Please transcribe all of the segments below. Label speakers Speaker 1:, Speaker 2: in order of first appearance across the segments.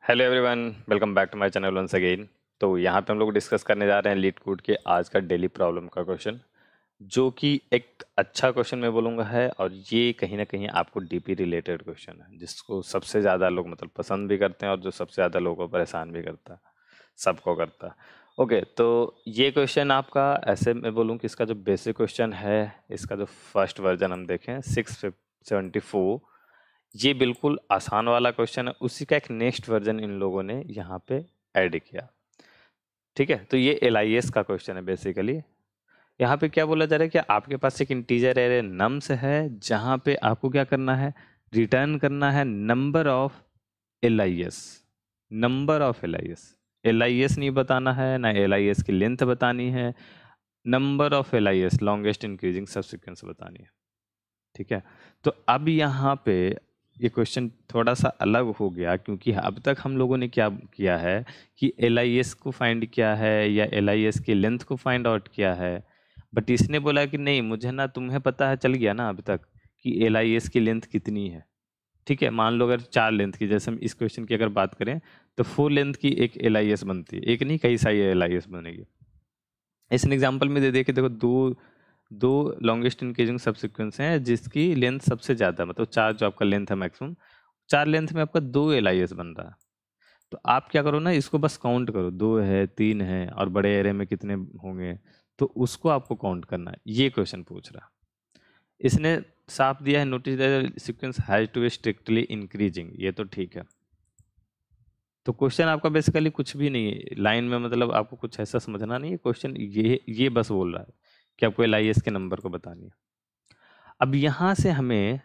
Speaker 1: Hello everyone, welcome back to my channel once again. तो यहाँ पे हम लोग डिस्कस करने जा रहे हैं लीड कोड के आज का डेली प्रॉब्लम का क्वेश्चन, जो कि एक अच्छा क्वेश्चन मैं बोलूँगा है। और ये कहीं ना कहीं आपको डीपी रिलेटेड क्वेश्चन है, जिसको सबसे ज़्यादा लोग मतलब पसंद भी करते हैं और जो सबसे ज़्यादा लोगों को परेशान भी करता है, सबको करता है। ओके, तो ये क्वेश्चन आपका ऐसे मैं बोलूँ कि इसका जो बेसिक क्वेश्चन है, इसका जो फर्स्ट वर्जन हम देखें 674, ये बिल्कुल आसान वाला क्वेश्चन है। उसी का एक नेक्स्ट वर्जन इन लोगों ने यहाँ पे ऐड किया। ठीक है, तो ये LIS का क्वेश्चन है बेसिकली। यहाँ पे क्या बोला जा रहा है कि आपके पास एक इंटीजर एरे नम्स है, जहाँ पे आपको क्या करना है, रिटर्न करना है number of LIS। Number of LIS नहीं बताना है, ना LIS की लेंथ बतानी है, number of LIS longest increasing सब सीक्वेंस बतानी है। ठीक है, तो अब यहाँ पे ये क्वेश्चन थोड़ा सा अलग हो गया, क्योंकि अब तक हम लोगों ने क्या किया है कि LIS को फाइंड किया है या LIS की लेंथ को फाइंड आउट किया है। बट इसने बोला कि नहीं, मुझे ना, तुम्हें पता है, चल गया ना अब तक कि LIS की लेंथ कितनी है। ठीक है, मान लो अगर 4 लेंथ की, जैसे हम इस क्वेश्चन की अगर बात करें तो 4 लेंथ की एक LIS बनती है, एक नहीं कई सारी LIS बनेगी। इस एग्जाम्पल में दे दे कि देखो दो दो लॉन्गेस्ट इंक्रीजिंग सब सीक्वेंस हैं जिसकी लेंथ सबसे ज़्यादा, मतलब 4 जो आपका लेंथ है मैक्सिमम, 4 लेंथ में आपका 2 LIS बन रहा है। तो आप क्या करो ना, इसको बस काउंट करो, 2 है, 3 है, और बड़े एरे में कितने होंगे, तो उसको आपको काउंट करना है। ये क्वेश्चन पूछ रहा। इसने साफ दिया है, notice that sequence has to be strictly increasing. ये तो ठीक है। तो क्वेश्चन आपका बेसिकली कुछ भी नहीं है लाइन में, मतलब आपको कुछ ऐसा समझना नहीं है। क्वेश्चन ये बस बोल रहा है कि आपको LIS के नंबर को बतानी है। अब यहाँ से हमें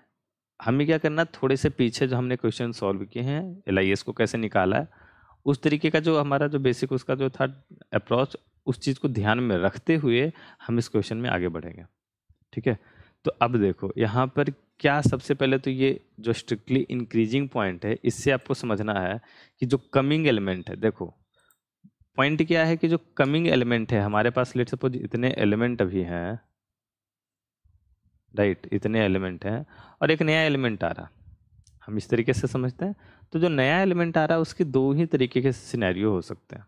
Speaker 1: हमें क्या करना, थोड़े से पीछे जो हमने क्वेश्चन सॉल्व किए हैं, LIS को कैसे निकाला है, उस तरीके का जो हमारा जो बेसिक उसका जो था अप्रोच, उस चीज़ को ध्यान में रखते हुए हम इस क्वेश्चन में आगे बढ़ेंगे। ठीक है, तो अब देखो यहाँ पर क्या, सबसे पहले तो ये जो स्ट्रिक्टली इंक्रीजिंग पॉइंट है, इससे आपको समझना है कि जो कमिंग एलिमेंट है, देखो पॉइंट क्या है कि जो कमिंग एलिमेंट है हमारे पास, लेट सपोज इतने एलिमेंट अभी हैं, राइट, इतने एलिमेंट हैं और एक नया एलिमेंट आ रहा, हम इस तरीके से समझते हैं। तो जो नया एलिमेंट आ रहा है उसके दो ही तरीके के सिनेरियो हो सकते हैं,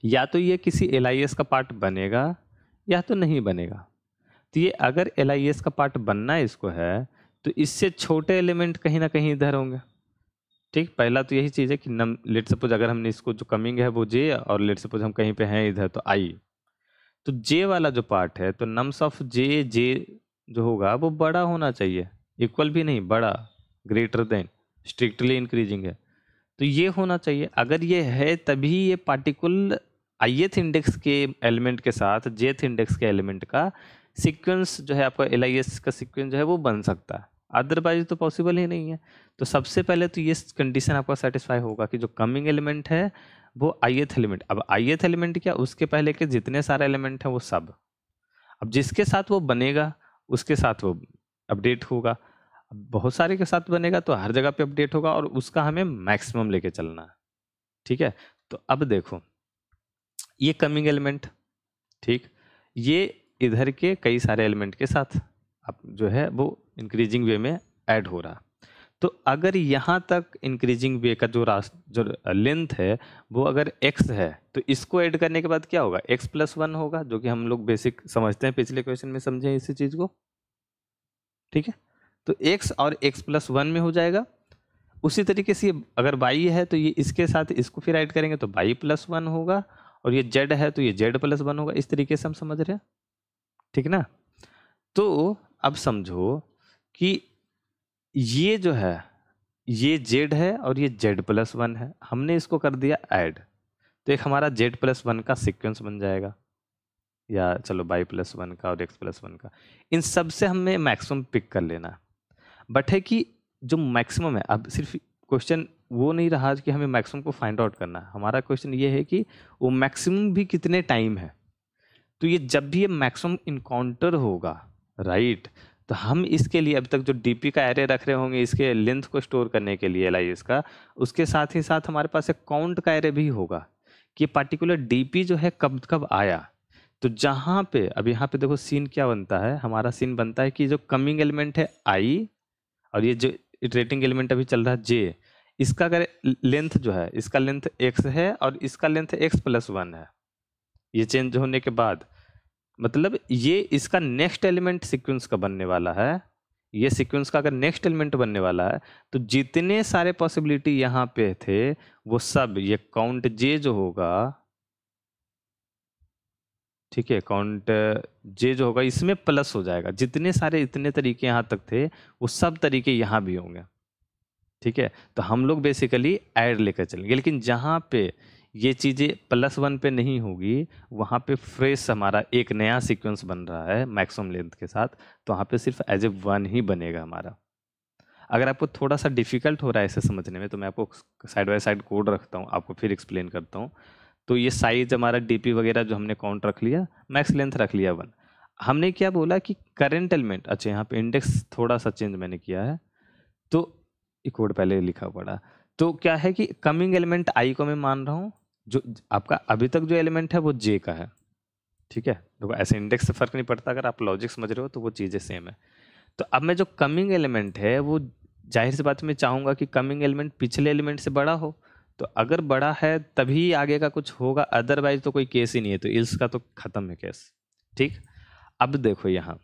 Speaker 1: या तो ये किसी LIS का पार्ट बनेगा या तो नहीं बनेगा। तो ये अगर LIS का पार्ट बनना इसको है, तो इससे छोटे एलिमेंट कहीं ना कहीं इधर होंगे। ठीक, पहला तो यही चीज़ है कि नम लेट सपोज अगर हमने इसको जो कमिंग है वो J, और लेट सपोज हम कहीं पे हैं इधर तो I, तो J वाला जो पार्ट है, तो नम्स ऑफ J जो होगा वो बड़ा होना चाहिए, इक्वल भी नहीं, बड़ा, ग्रेटर देन, स्ट्रिक्टली इंक्रीजिंग है तो ये होना चाहिए। अगर ये है तभी ये पार्टिकुलर ith इंडेक्स के एलिमेंट के साथ jth इंडेक्स के एलिमेंट का सीक्वेंस जो है, आपका LIS का सीक्वेंस जो है वो बन सकता है, अदरवाइज तो पॉसिबल ही नहीं है। तो सबसे पहले तो ये कंडीशन आपका सेटिस्फाई होगा कि जो कमिंग एलिमेंट है वो ith एलिमेंट, अब ith एलिमेंट क्या, उसके पहले के जितने सारे एलिमेंट हैं वो सब, अब जिसके साथ वो बनेगा उसके साथ वो अपडेट होगा। अब बहुत सारे के साथ बनेगा तो हर जगह पे अपडेट होगा, और उसका हमें मैक्सिमम लेके चलना है। ठीक है, तो अब देखो ये कमिंग एलिमेंट, ठीक, ये इधर के कई सारे एलिमेंट के साथ अब जो है वो इंक्रीजिंग वे में ऐड हो रहा। तो अगर यहाँ तक इंक्रीजिंग वे का जो जो लेंथ है वो अगर x है, तो इसको ऐड करने के बाद क्या होगा, x+1 होगा, जो कि हम लोग बेसिक समझते हैं, पिछले क्वेश्चन में समझे इसी चीज को। ठीक है, तो x और x+1 में हो जाएगा। उसी तरीके से अगर y है तो ये इसके साथ इसको फिर ऐड करेंगे तो y+1 होगा, और ये z है तो ये z+1 होगा। इस तरीके से हम समझ रहे हैं, ठीक ना। तो अब समझो कि ये जो है ये z है और ये z+1 है, हमने इसको कर दिया ऐड, तो एक हमारा z+1 का सीक्वेंस बन जाएगा, या चलो y+1 का और x+1 का। इन सब से हमें मैक्सिमम पिक कर लेना है। बट है कि जो मैक्सिमम है, अब सिर्फ क्वेश्चन वो नहीं रहा कि हमें मैक्सिमम को फाइंड आउट करना है, हमारा क्वेश्चन ये है कि वो मैक्सिमम भी कितने टाइम है। तो ये जब भी ये मैक्सिमम इनकाउंटर होगा, राइट, तो हम इसके लिए अब तक जो डीपी का एरे रख रहे होंगे इसके लेंथ को स्टोर करने के लिए LIS का, उसके साथ ही साथ हमारे पास एक काउंट का एरे भी होगा कि पार्टिकुलर डीपी जो है कब कब आया। तो जहाँ पे अब यहाँ पे देखो सीन क्या बनता है, हमारा सीन बनता है कि जो कमिंग एलिमेंट है I, और ये जो इटरेटिंग एलिमेंट अभी चल रहा है J, इसका अगर लेंथ जो है, इसका लेंथ x है और इसका लेंथ x+1 है, ये चेंज होने के बाद मतलब ये इसका नेक्स्ट एलिमेंट सीक्वेंस का बनने वाला है, ये सीक्वेंस का अगर नेक्स्ट एलिमेंट बनने वाला है तो जितने सारे पॉसिबिलिटी यहाँ पे थे वो सब, ये काउंट जे जो होगा, ठीक है, काउंट जे जो होगा इसमें प्लस हो जाएगा, जितने सारे इतने तरीके यहाँ तक थे वो सब तरीके यहाँ भी होंगे, ठीक है। तो हम लोग बेसिकली ऐड लेकर चलेंगे, लेकिन जहाँ पे ये चीज़ें +1 पे नहीं होगी वहाँ पे फ्रेश हमारा एक नया सीक्वेंस बन रहा है मैक्सिमम लेंथ के साथ, तो वहाँ पे सिर्फ एज ए 1 ही बनेगा हमारा। अगर आपको थोड़ा सा डिफिकल्ट हो रहा है इसे समझने में तो मैं आपको साइड बाय साइड कोड रखता हूँ, आपको फिर एक्सप्लेन करता हूँ। तो ये साइज हमारा डीपी वगैरह जो हमने काउंट रख लिया, मैक्स लेंथ रख लिया 1। हमने क्या बोला कि करंट एलिमेंट, अच्छा यहाँ पे इंडेक्स थोड़ा सा चेंज मैंने किया है, तो ये कोड पहले लिखा पड़ा। तो क्या है कि कमिंग एलिमेंट आई को मैं मान रहा हूँ, जो आपका अभी तक जो एलिमेंट है वो जे का है, ठीक है। देखो ऐसे इंडेक्स से फर्क नहीं पड़ता, अगर आप लॉजिक समझ रहे हो तो वो चीज़ें सेम है। तो अब मैं जो कमिंग एलिमेंट है वो जाहिर सी बात मैं चाहूँगा कि कमिंग एलिमेंट पिछले एलिमेंट से बड़ा हो, तो अगर बड़ा है तभी आगे का कुछ होगा, अदरवाइज तो कोई केस ही नहीं है, तो इल्स का तो खत्म है केस, ठीक। अब देखो यहाँ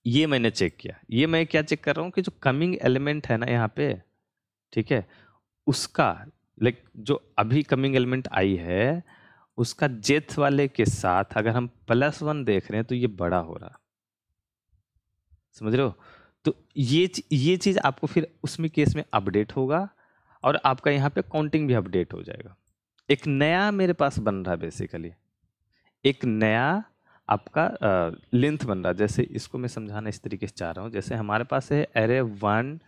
Speaker 1: ये मैंने चेक किया, ये मैं क्या चेक कर रहा हूँ कि जो कमिंग एलिमेंट है ना यहाँ पे, ठीक है, उसका लाइक जो अभी कमिंग एलिमेंट आई है उसका जेथ वाले के साथ अगर हम +1 देख रहे हैं तो ये बड़ा हो रहा, समझ रहे हो। तो ये चीज आपको फिर उसमें केस में अपडेट होगा और आपका यहाँ पे काउंटिंग भी अपडेट हो जाएगा। एक नया मेरे पास बन रहा है बेसिकली, एक नया आपका लेंथ बन रहा है। जैसे इसको मैं समझाना इस तरीके से चाह रहा हूँ, जैसे हमारे पास है एरे 1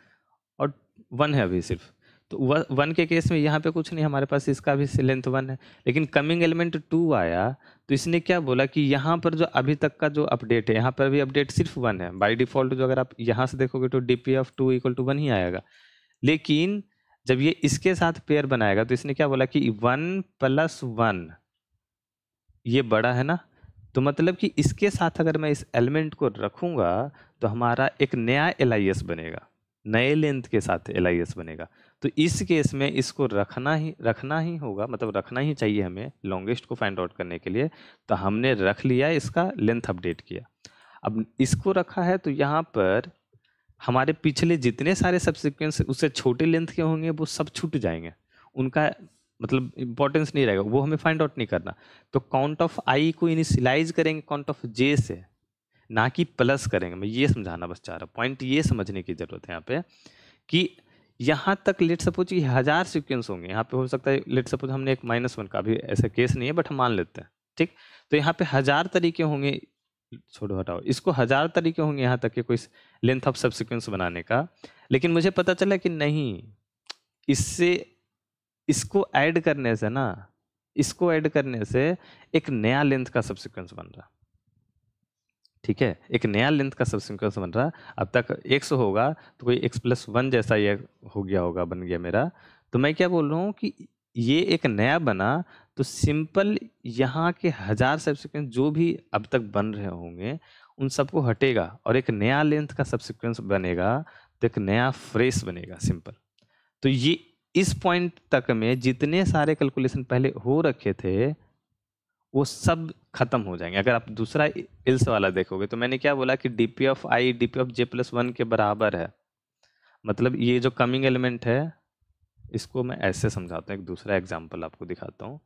Speaker 1: और 1 है अभी सिर्फ, तो 1 के केस में यहाँ पे कुछ नहीं, हमारे पास इसका भी लेंथ 1 है, लेकिन कमिंग एलिमेंट 2 आया तो इसने क्या बोला कि यहाँ पर जो अभी तक का जो अपडेट है यहाँ पर भी अपडेट सिर्फ 1 है। बाय डिफॉल्ट जो अगर आप यहाँ से देखोगे तो dp(2) = 1 ही आएगा, लेकिन जब ये इसके साथ पेयर बनाएगा तो इसने क्या बोला कि 1+1 ये बड़ा है ना, तो मतलब कि इसके साथ अगर मैं इस एलिमेंट को रखूंगा तो हमारा एक नया LIS बनेगा, नए लेंथ के साथ LIS बनेगा। तो इस केस में इसको रखना ही होगा, मतलब रखना ही चाहिए हमें लॉन्गेस्ट को फाइंड आउट करने के लिए। तो हमने रख लिया, इसका लेंथ अपडेट किया। अब इसको रखा है तो यहाँ पर हमारे पिछले जितने सारे सबसीक्वेंस उससे छोटे लेंथ के होंगे वो सब छूट जाएंगे, उनका मतलब इंपॉर्टेंस नहीं रहेगा, वो हमें फाइंड आउट नहीं करना। तो काउंट ऑफ आई को इनिशियलाइज करेंगे काउंट ऑफ जे से, ना कि प्लस करेंगे। मैं ये समझाना बस चाह रहा हूँ, पॉइंट ये समझने की जरूरत है यहाँ पे कि यहाँ तक लेट सपोज कि 1000 सीक्वेंस होंगे, यहाँ पे हो सकता है लेट सपोज हमने एक -1 का, अभी ऐसा केस नहीं है बट हम मान लेते हैं, ठीक। तो यहाँ पे 1000 तरीके होंगे, छोड़ो हटाओ इसको, 1000 तरीके होंगे यहाँ तक कि कोई लेंथ ऑफ सबसीक्वेंस बनाने का, लेकिन मुझे पता चला कि नहीं, इससे इसको ऐड करने से ना, इसको ऐड करने से एक नया लेंथ का सबसीक्वेंस बन रहा, ठीक है, एक नया लेंथ का सबसीक्वेंस बन रहा। अब तक x होगा तो कोई x+1 जैसा ये हो गया होगा, बन गया मेरा। तो मैं क्या बोल रहा हूँ कि ये एक नया बना तो सिंपल यहाँ के 1000 सबसीक्वेंस जो भी अब तक बन रहे होंगे उन सबको हटेगा और एक नया लेंथ का सबसीक्वेंस बनेगा, तो एक नया फ्रेश बनेगा, सिंपल। तो ये इस पॉइंट तक में जितने सारे कैलकुलेशन पहले हो रखे थे वो सब खत्म हो जाएंगे। अगर आप दूसरा इल्स वाला देखोगे तो मैंने क्या बोला कि dp(i) dp(j+1) के बराबर है, मतलब ये जो कमिंग एलिमेंट है इसको मैं ऐसे समझाता हूँ, एक दूसरा एग्जांपल आपको दिखाता हूँ।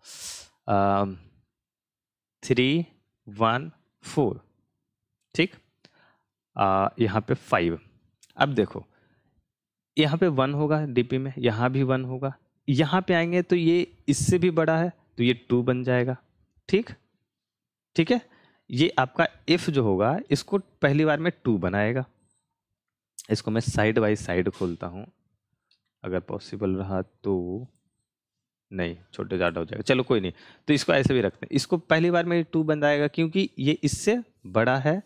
Speaker 1: 3 1 4, ठीक, यहाँ पे 5। अब देखो यहाँ पे 1 होगा डीपी में, यहाँ भी 1 होगा, यहाँ पे आएंगे तो ये इससे भी बड़ा है तो ये 2 बन जाएगा, ठीक, ठीक है। ये आपका इफ जो होगा इसको पहली बार में 2 बनाएगा। इसको मैं साइड बाई साइड खोलता हूँ, अगर पॉसिबल रहा तो, नहीं छोटे ज़्यादा हो जाएगा, चलो कोई नहीं, तो इसको ऐसे भी रखते हैं। इसको पहली बार में 2 बन जाएगा क्योंकि ये इससे बड़ा है,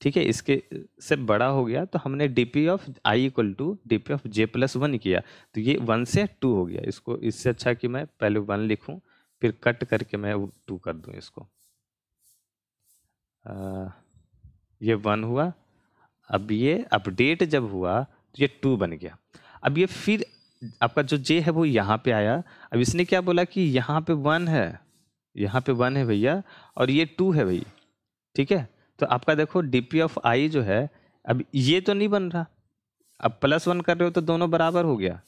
Speaker 1: ठीक है, इसके से बड़ा हो गया तो हमने dp(i) = dp(j+1) किया, तो ये 1 से 2 हो गया। इसको इससे अच्छा कि मैं पहले 1 लिखूं फिर कट करके मैं 2 कर दूं इसको। ये 1 हुआ, अब ये अपडेट जब हुआ तो ये 2 बन गया। अब ये फिर आपका जो जे है वो यहाँ पे आया। अब इसने क्या बोला कि यहाँ पे 1 है, यहाँ पे 1 है भैया, और ये 2 है भैया, ठीक है। तो आपका देखो डीपी ऑफ आई जो है, अब ये तो नहीं बन रहा, अब +1 कर रहे हो तो दोनों बराबर हो गया।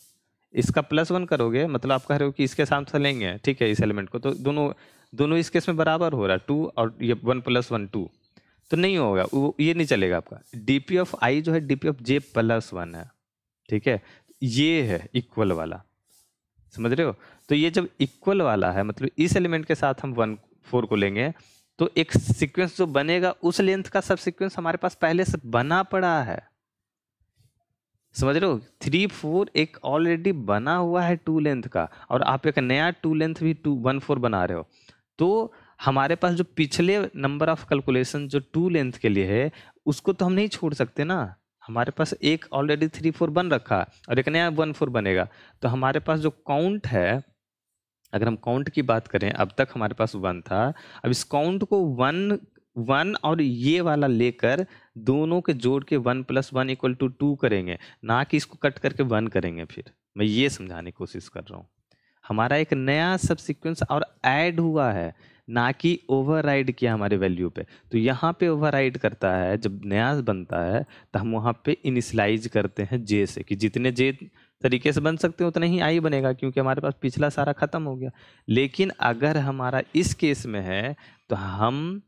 Speaker 1: इसका +1 करोगे मतलब आप कह रहे हो कि इसके साथ से लेंगे, ठीक है, इस एलिमेंट को, तो दोनों दोनों इस केस में बराबर हो रहा है, 2 और ये 1 + 1 2, तो नहीं होगा वो, ये नहीं चलेगा आपका। डीपी ऑफ आई जो है डीपी ऑफ जे +1 है, ठीक है, ये है इक्वल वाला, समझ रहे हो। तो ये जब इक्वल वाला है मतलब इस एलिमेंट के साथ हम 1 4 को लेंगे तो एक सीक्वेंस जो बनेगा उस लेंथ का सब सीक्वेंस हमारे पास पहले से बना पड़ा है, समझ रहे हो। 3 4 एक ऑलरेडी बना हुआ है 2 लेंथ का, और आप एक नया 2 लेंथ भी 2 1 4 बना रहे हो, तो हमारे पास जो पिछले नंबर ऑफ कैलकुलेशन जो 2 लेंथ के लिए है उसको तो हम नहीं छोड़ सकते ना। हमारे पास एक ऑलरेडी 3 4 बन रखा और एक नया 1 4 बनेगा, तो हमारे पास जो काउंट है, अगर हम काउंट की बात करें, अब तक हमारे पास 1 था, अब इस काउंट को 1 1 और ये वाला लेकर दोनों के जोड़ के 1 + 1 = 2 करेंगे, ना कि इसको कट करके 1 करेंगे। फिर मैं ये समझाने की कोशिश कर रहा हूँ, हमारा एक नया सब सीक्वेंस और ऐड हुआ है, ना कि ओवरराइड किया हमारे वैल्यू पे। तो यहाँ पे ओवरराइड करता है, जब नया बनता है तो हम वहाँ पे इनिशियलाइज करते हैं जे से, कि जितने जे तरीके से बन सकते हैं उतना ही आई बनेगा, क्योंकि हमारे पास पिछला सारा खत्म हो गया। लेकिन अगर हमारा इस केस में है तो हम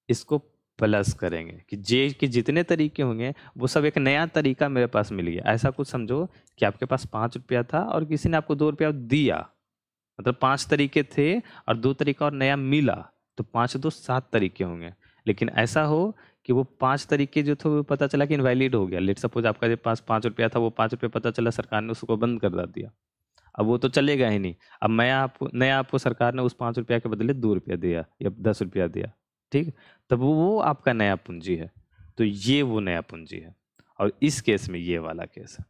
Speaker 1: इसको प्लस करेंगे कि जे के जितने तरीके होंगे वो सब एक नया तरीका मेरे पास मिल गया। ऐसा कुछ समझो कि आपके पास 5 रुपया था और किसी ने आपको 2 रुपया दिया, मतलब 5 तरीके थे और 2 तरीका और नया मिला, तो 5 2 7 तरीके होंगे। लेकिन ऐसा हो कि वो 5 तरीके जो थे वो पता चला कि इनवैलिड हो गया। लेट सपोज आपका जो पास 5 रुपया था वो 5 रुपये पता चला सरकार ने उसको बंद कर दिया, अब वो तो चलेगा ही नहीं। अब नया आपको सरकार ने उस 5 रुपया के बदले 2 रुपया दिया या 10 रुपया दिया, ठीक, तब वो आपका नया पूंजी है। तो ये वो नया पूंजी है, और इस केस में ये वाला केस है,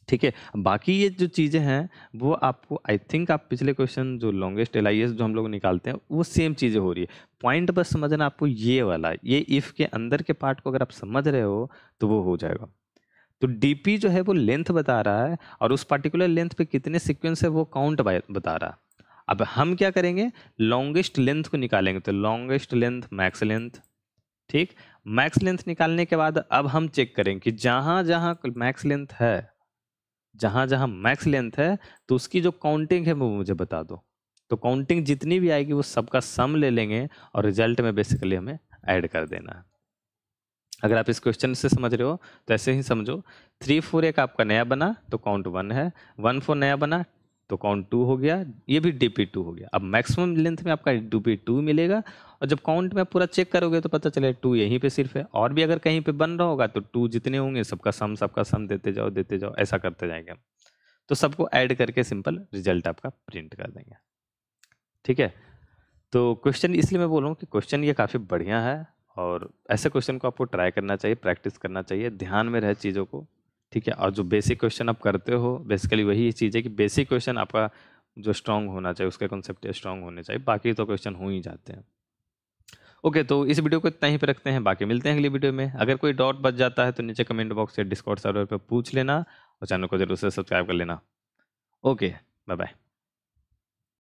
Speaker 1: ठीक है। बाकी ये जो चीज़ें हैं वो आपको आई थिंक आप पिछले क्वेश्चन जो लॉन्गेस्ट LIS जो हम लोग निकालते हैं वो सेम चीज़ें हो रही है। पॉइंट बस समझना आपको ये वाला, ये इफ़ के अंदर के पार्ट को अगर आप समझ रहे हो तो वो हो जाएगा। तो डीपी जो है वो लेंथ बता रहा है और उस पर्टिकुलर लेंथ पे कितने सीक्वेंस है वो काउंट बता रहा है। अब हम क्या करेंगे, लॉन्गेस्ट लेंथ को निकालेंगे, तो लॉन्गेस्ट लेंथ मैक्स लेंथ, ठीक। मैक्स लेंथ निकालने के बाद अब हम चेक करेंगे कि जहाँ जहाँ मैक्स लेंथ है, जहाँ जहाँ मैक्स लेंथ है तो उसकी जो काउंटिंग है वो मुझे बता दो। तो काउंटिंग जितनी भी आएगी वो सबका सम ले लेंगे और रिजल्ट में बेसिकली हमें ऐड कर देना है। अगर आप इस क्वेश्चन से समझ रहे हो तो ऐसे ही समझो, 3 4 एक आपका नया बना तो काउंट 1 है, 1 4 नया बना तो काउंट 2 हो गया, ये भी DP2 हो गया। अब मैक्सिमम लेंथ में आपका DP2 मिलेगा, और जब काउंट में पूरा चेक करोगे तो पता चले 2 यहीं पे सिर्फ है, और भी अगर कहीं पे बन रहा होगा तो 2 जितने होंगे सबका सम देते जाओ, ऐसा करते जाएंगे हम। तो सबको ऐड करके सिंपल रिजल्ट आपका प्रिंट कर देंगे, ठीक है। तो क्वेश्चन इसलिए मैं बोल रहा हूँ कि क्वेश्चन ये काफ़ी बढ़िया है, और ऐसे क्वेश्चन को आपको ट्राई करना चाहिए, प्रैक्टिस करना चाहिए, ध्यान में रहे चीज़ों को, ठीक है। और जो बेसिक क्वेश्चन आप करते हो बेसिकली वही चीज़ है कि बेसिक क्वेश्चन आपका जो स्ट्रांग होना चाहिए, उसके कॉन्सेप्ट स्ट्रांग होने चाहिए, बाकी तो क्वेश्चन हो ही जाते हैं। ओके, तो इस वीडियो को इतना ही पे रखते हैं, बाकी मिलते हैं अगली वीडियो में। अगर कोई डाउट बच जाता है तो नीचे कमेंट बॉक्स या डिस्कॉर्ड सर्वर पर पूछ लेना, और चैनल को जरूर से सब्सक्राइब कर लेना। Okay, bye bye.